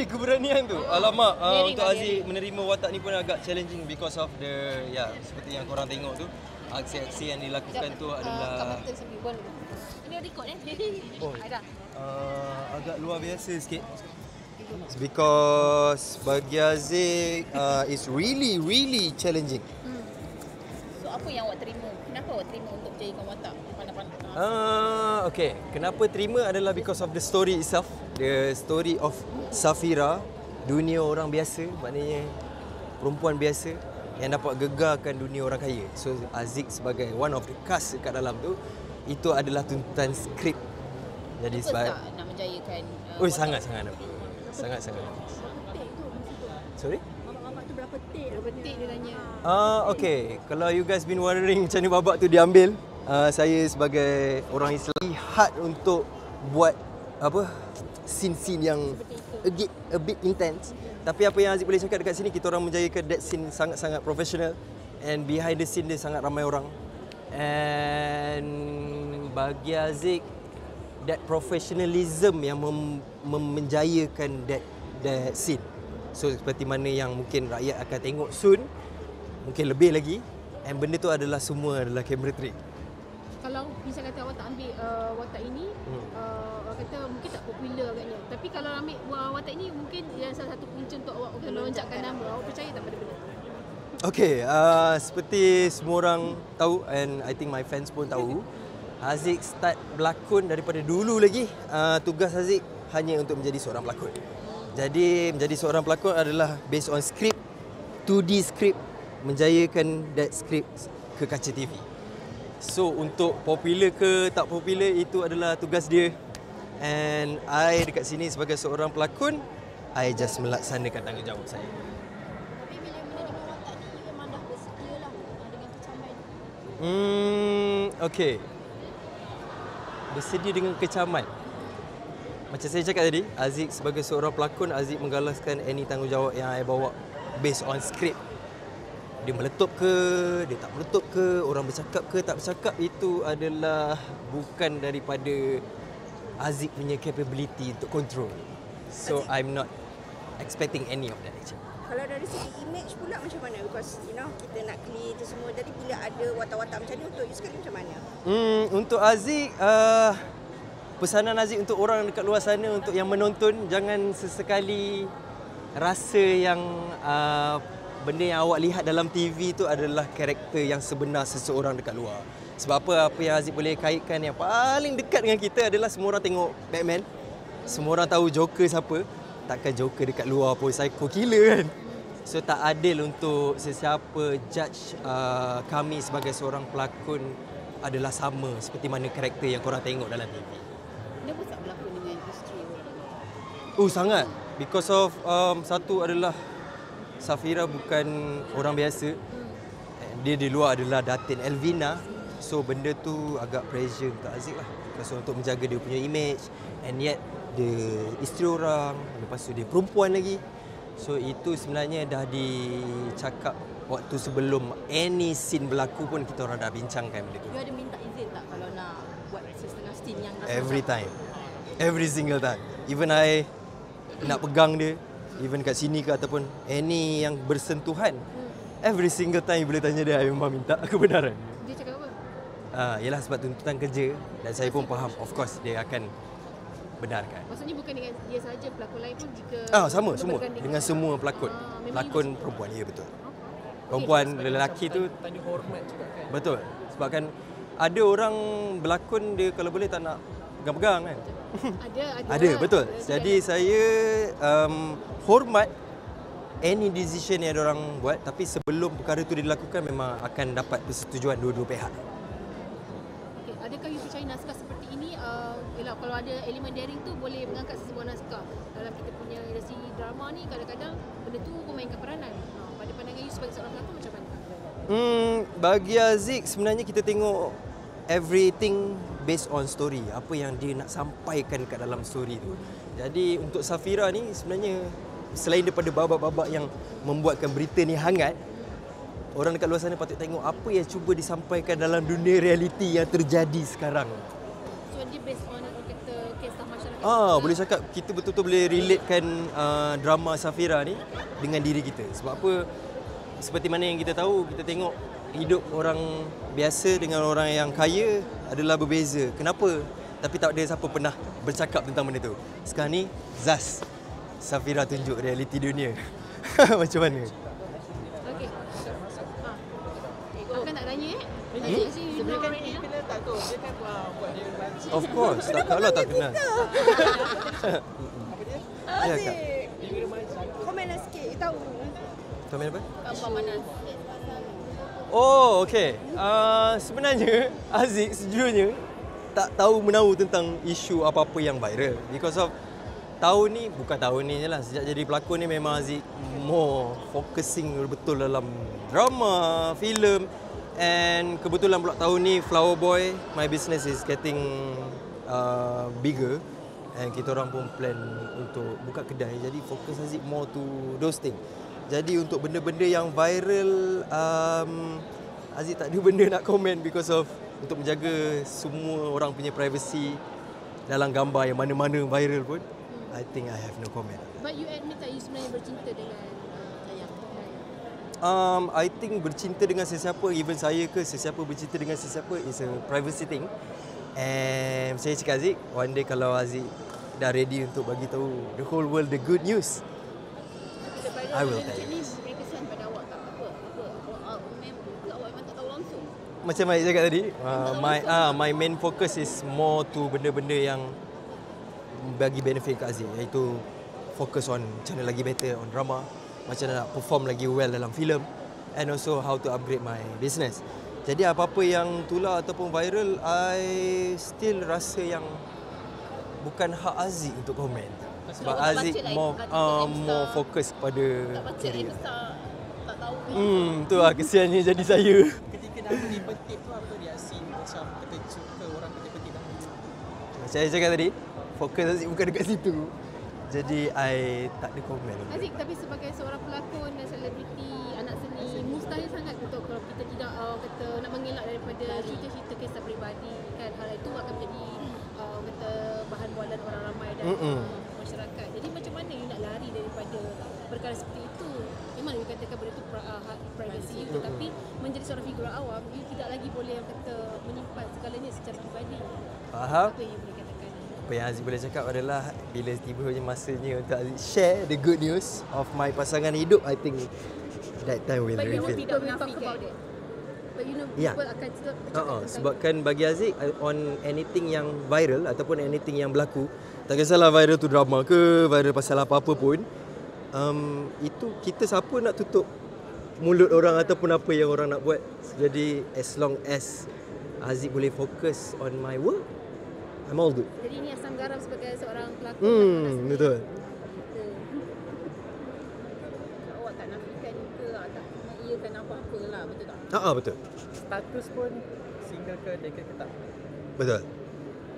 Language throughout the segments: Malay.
keberanian tu. Alamak, untuk lah, Aziz menerima watak ni pun agak challenging because of the seperti yang korang tengok tu. Aksi-aksi yang dilakukan tu adalah ini record oh, agak luar biasa sikit. Because bagi Aziz it's really challenging. So apa yang awak terima? Kenapa awak terima untuk jadikan watak pandai-pandai? Okay. Kenapa terima adalah because of the story itself. The story of Safira, dunia orang biasa, maknanya perempuan biasa yang dapat gegarkan dunia orang kaya. So Aziz sebagai one of the cast kat dalam tu, itu adalah tuntutan skrip. Jadi sebab nak menjayakan sangat-sangat apa. Sangat-sangat. Sorry? Babak tu berapa take dia tanya. Okay. Kalau you guys been wondering macam mana babak tu diambil, saya sebagai orang Islam lihat untuk buat apa scene-scene yang a bit intense. Tapi apa yang Aziz boleh cakap dekat sini, kita orang menjayakan that scene sangat-sangat professional, and behind the scene dia sangat ramai orang. And bagi Aziz, that professionalism yang menjayakan that scene. So seperti mana yang mungkin rakyat akan tengok soon, mungkin lebih lagi, and benda tu adalah semua adalah camera trick. Kalau bisa kata awak tak ambil watak ini, awak kata mungkin tak popular agaknya. Tapi kalau ambil watak ini, mungkin yang salah satu punca untuk awak melonjakkan nama. Awak percaya tak pada benda? Okay, seperti semua orang tahu, and I think my fans pun tahu, Aziz start berlakon daripada dulu lagi. Tugas Aziz hanya untuk menjadi seorang pelakon. Jadi menjadi seorang pelakon adalah based on script, 2D script, menjayakan that script ke kaca TV. So untuk popular ke tak popular, itu adalah tugas dia. And I dekat sini sebagai seorang pelakon, I just melaksanakan tanggungjawab saya. Tapi bila menerima watak ni, you memang dah bersedia lah dengan kecaman. Okay. Bersedia dengan kecaman. Macam saya cakap tadi, Aziz sebagai seorang pelakon, Aziz menggalaskan any tanggungjawab yang I bawa based on script. Dia meletup ke, dia tak meletup ke, orang bercakap ke, tak bercakap, itu adalah bukan daripada Aziz punya capability untuk control. So I'm not expecting any of that actually. Kalau dari segi image pula macam mana? Because kita nak clear itu semua. Jadi bila ada watak-watak macam ni, untuk you sekali macam mana? Untuk Aziz, pesanan Aziz untuk orang dekat luar sana, untuk yang menonton, jangan sesekali rasa yang benda yang awak lihat dalam TV tu adalah karakter yang sebenar seseorang dekat luar. Sebab apa yang Aziz boleh kaitkan yang paling dekat dengan kita adalah semua orang tengok Batman, semua orang tahu Joker siapa. Takkan Joker dekat luar pun psycho killer kan. So tak adil untuk sesiapa judge kami sebagai seorang pelakon adalah sama seperti mana karakter yang korang tengok dalam TV. Kenapa tak berlakon dengan isteri? Sangat. Because of satu adalah Safira bukan orang biasa. Dia di luar adalah Datin Elvina. So benda tu agak pressure untuk Aziz lah. So untuk menjaga dia punya image, and yet dia isteri orang, lepas tu dia perempuan lagi. So itu sebenarnya dah dicakap waktu sebelum any scene berlaku pun, kita orang dah bincangkan benda tu. You ada minta izin tak kalau nak buat setengah scene yang Every time. Every single time. Even I nak pegang dia, even kat sini ke ataupun any yang bersentuhan, every single time boleh tanya dia, I memang minta kebenaran. Dia cakap apa? Yalah sebab tuntutan kerja, dan saya pun faham, of course dia akan benarkan. Maksudnya bukan dengan dia saja, pelakon lain pun jika sama semua dengan semua pelakon. Pelakon perempuan, ya betul. Perempuan, lelaki tu tanda hormat juga kan. Betul. Sebab kan ada orang berlakon dia kalau boleh tak nak pegang-pegang kan. Ada betul. Jadi saya hormat any decision yang orang buat, tapi sebelum perkara itu dilakukan memang akan dapat persetujuan dua-dua pihak. Okay. Adakah you percaya naskah seperti ini, kalau ada elemen daring tu boleh mengangkat sesebuah naskah? Dalam kita punya industri drama ni, kadang-kadang benda tu memainkan peranan. Pada pandangan you sebagai seorang pelakon macam mana? Bagi Aziz, sebenarnya kita tengok everything based on story. Apa yang dia nak sampaikan kat dalam story tu. Jadi untuk Safira ni sebenarnya, selain daripada babak-babak yang membuatkan berita ni hangat, orang dekat luar sana patut tengok apa yang cuba disampaikan dalam dunia realiti yang terjadi sekarang. So dia based on kata kisah masyarakat Boleh cakap kita betul-betul boleh relatekan drama Safira ni dengan diri kita. Sebab apa? Seperti mana yang kita tahu, kita tengok hidup orang biasa dengan orang yang kaya adalah berbeza. Kenapa? Tapi tak ada siapa pernah bercakap tentang benda tu. Sekarang ni Zaz, Safira tunjuk realiti dunia. Macam mana? Okey. Akan tak tanya Sebenarnya kan kita tak tahu. Dia kan buat dia baca. Of course, tak kalau tak kenal. Apa dia? Ya, Kak. Aziz, komen lah sikit, you tahu. Komen apa? gambar panas. Oh, okey. Sebenarnya Aziz sejujurnya tak tahu menahu tentang isu apa-apa yang viral. Because of bukan tahun ni je lah. Sejak jadi pelakon ni memang Aziz more focusing betul dalam drama, filem. And kebetulan pula tahun ni Flower Boy, my business is getting bigger. And kita orang pun plan untuk buka kedai. Jadi fokus Aziz more to those things. Jadi untuk benda-benda yang viral, Aziz tak ada benda nak komen because of untuk menjaga semua orang punya privacy dalam gambar yang mana-mana viral pun. I think I have no comment. But you admit that you sebenarnya bercinta dengan Dayang. I think bercinta dengan sesiapa, even saya ke sesiapa bercinta dengan sesiapa is a privacy thing. And saya cakap Aziz, one day kalau Aziz dah ready untuk bagi tahu the whole world the good news, I will tell you. Beri kesan pada awak tak apa. Awak memang tak tahu langsung. Macam Mike cakap tadi, my main focus is more to benda-benda yang bagi benefit kat Aziz, iaitu fokus on macam mana lagi better on drama, macam mana nak perform lagi well dalam filem, and also how to upgrade my business. Jadi apa-apa yang tular ataupun viral, I still rasa yang bukan hak Aziz untuk komen. Sebab Aziz more fokus kepada career. Tak tahu. Tu lah kesiannya jadi saya. Ketika nama ni petik tu apa reaksi macam terkejut ke orang petik-petik nama tu? Saya cakap tadi, fokus Aziz bukan dekat situ. Jadi I tak ada komen. Aziz, tapi sebagai seorang pelakon dan selebriti, anak seni, mustahil sangat untuk kalau kita tidak kata nak mengelak daripada cerita-cerita kisah peribadi kan. Hal itu akan menjadi kata bahan bualan orang ramai dan masyarakat. Jadi macam mana you nak lari daripada perkara seperti itu? Memang you katakan benda itu hak privacy you, tetapi menjadi seorang figura awam, you tidak lagi boleh yang kata menyimpan segalanya secara pribadi. Faham? Apa yang you boleh katakan? Apa yang Aziz boleh cakap adalah bila tiba masanya untuk Aziz share the good news of my pasangan hidup, I think that time will But you know reveal. people will talk about it. But you know people akan cakap tentang Sebabkan bagi Aziz on anything yang viral ataupun anything yang berlaku, tak kisahlah viral tu drama ke, viral pasal apa-apa pun, itu kita siapa nak tutup mulut orang ataupun apa yang orang nak buat. Jadi as long as Aziz boleh fokus on my work, I'm all good. Jadi ini asam garam sebagai seorang pelakon. Betul. Awak tak nafikan ke, tak mengiyakan apa-apa lah, betul tak? Betul. Status pun single ke dekade ke tak? Betul.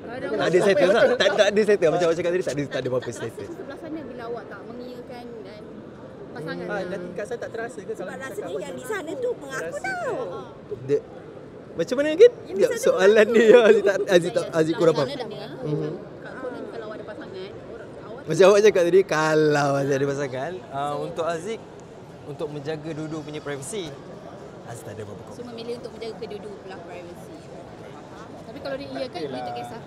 Tak ada settle tak? Tak ada settle. Macam awak cakap tadi, tak ada apa-apa Tak settle. rasa sebelah sana bila awak tak mengiyakan dan pasangan. Nanti kat saya tak terasa ke kalau Sebab kita rasanya cakap yang apa di sana tu mengaku tau. Macam mana kan? Soalan dia Aziz kurang faham. Kalau ada pasangan, awak Macam awak cakap tadi, kalau Aziz ada pasangan, untuk Aziz, untuk menjaga dua-dua punya privacy, Aziz tak ada apa-apa. so memilih untuk menjaga kedua-dua belah privacy. Tapi kalau dia iyakan, dia tak kisah.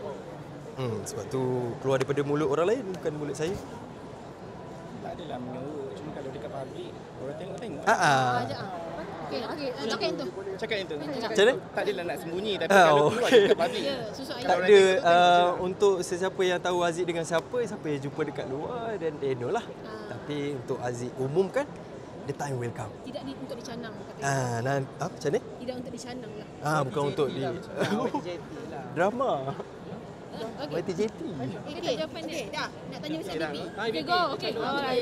Sebab tu keluar daripada mulut orang lain, bukan mulut saya. tak adalah menurut. Cuma kalau dekat public, orang tengok. Okey, cakap yang tu. Cakap yang tu. Macam mana? Tak adalah nak sembunyi tapi kalau keluar okey. dekat public. Ya, susah Tak ayat. ada, untuk sesiapa yang tahu Aziz dengan siapa yang jumpa dekat luar, dan they know lah. Tapi untuk Aziz umumkan, the time will come. Tidak untuk dicanang katanya. Macam ni? Tidak untuk dicanang lah. Bukan untuk di drama. YTJT. Kita jawapan dia. Dah, nak tanya pasal BP. Ah, Okay, BP. go. Okay.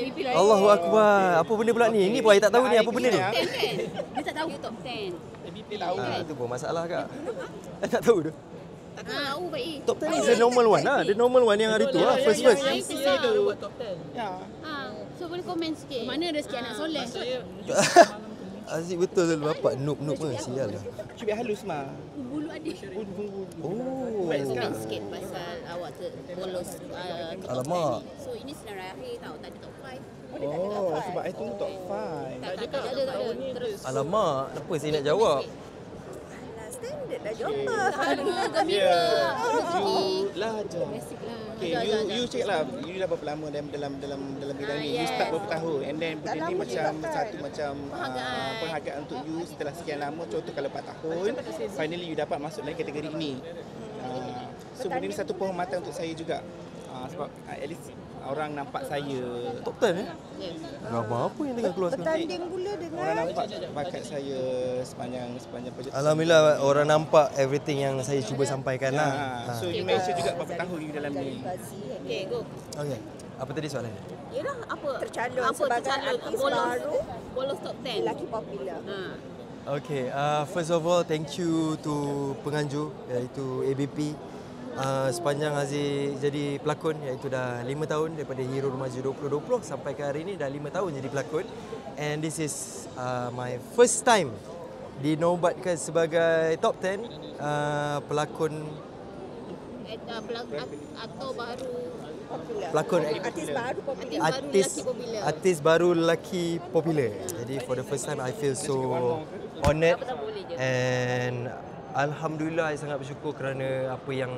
BP lain. Allahu Akbar. Apa benda pula ni? Ni pun saya tak tahu ni. Apa benda ni? Kan? Dia tak tahu top 10. BP tahu. Itu pun masalah kak. Saya tak tahu tu. Tak tahu baik. Top 10 is the normal one lah. The normal one yang hari tu lah. First. MCA tu buat top 10. Ya. So boleh komen sikit. Mana ada sikit anak soleh. Aziz betul bapak noob-noob ke? Sial lah. Cubit halus mah. Bulu ada. Oh. Komen sikit pasal awak bolos Alamak. So ini senarai akhir tau, tadi top 5. Oh, sebab I tunggu top 5. Tak ada. Terus Alamak, apa saya nak jawab? Alah, standard dah jawapan. gembira. You lah je. Basic lah. Okay, you cakap lah, you dah berapa lama dalam bidang ni? You start berapa tahun? And then benda ni lama macam juga, kan? satu macam penghargaan untuk you setelah sekian lama. Contoh kalau 4 tahun, finally you dapat masuk dalam kategori ini. So benda ni satu penghormatan untuk saya juga. Sebab at least orang nampak saya, Top 10 eh? Drama apa yang tengah keluar sekarang? Bertanding pula dengan orang nampak bakat saya sepanjang projek. Alhamdulillah orang nampak everything yang saya cuba sampaikan lah. So you mention juga berapa tahun you dalam ni? Okay, go. Okay. Apa tadi soalannya? Yelah, apa? Tercalon apa sebagai tercalon? artis Bolos- baru. Bolos top 10. lelaki popular. Okay, first of all thank you to penganjur iaitu ABP. Sepanjang Aziz jadi pelakon iaitu dah 5 tahun daripada Hero Remaja 2020 sampai ke hari ini dah 5 tahun jadi pelakon. And this is my first time dinobatkan sebagai top 10 pelakon Aktor baru. Popular. pelakon Artis baru popular. artis baru lelaki popular. Jadi for the first time I feel so honoured and alhamdulillah saya sangat bersyukur kerana apa yang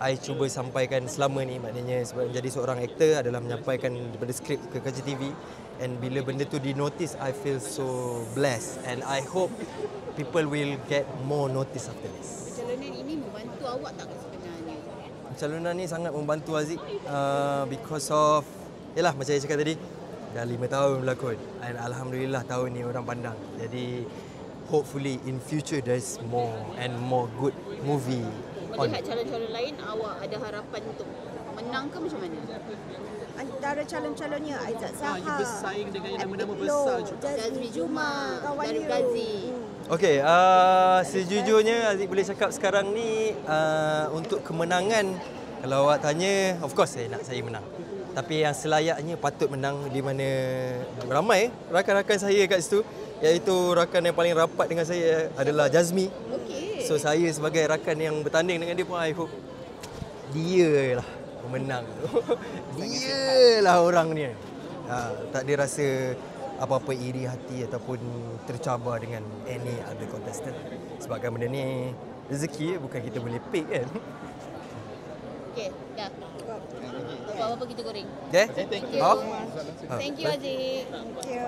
I cuba sampaikan selama ni, maknanya sebab menjadi seorang aktor adalah menyampaikan daripada skrip ke kaca TV, and bila benda tu dinotice I feel so blessed and I hope people will get more notice after this. Pencalonan ini membantu awak tak sebenarnya? Pencalonan ni sangat membantu Aziz because of yalah macam saya cakap tadi dah 5 tahun berlakon and alhamdulillah tahun ni orang pandang. Jadi hopefully in future there's more and more good movie on. Melihat calon-calon lain, awak ada harapan untuk menang ke macam mana? Antara calon-calonnya Aizat Sahar, you bersaing dengan nama-nama Epic besar Low, juga. Jazmi Juma, kawan dari you. Gazi. Okey, sejujurnya Aziz boleh cakap sekarang ni untuk kemenangan, kalau awak tanya, of course saya nak saya menang. Tapi yang selayaknya patut menang di mana ramai rakan-rakan saya kat situ, iaitu rakan yang paling rapat dengan saya adalah Jazmi. Okey. So saya sebagai rakan yang bertanding dengan dia pun I hope dia lah pemenang tu. Dia lah orang ni. Tak ada rasa apa-apa iri hati ataupun tercabar dengan any other contestant. Sebabkan benda ni rezeki, bukan kita boleh pick kan. Okey, dah. Apa-apa kita goreng. Okay? Thank you. Oh? Thank you Aziz. Thank you.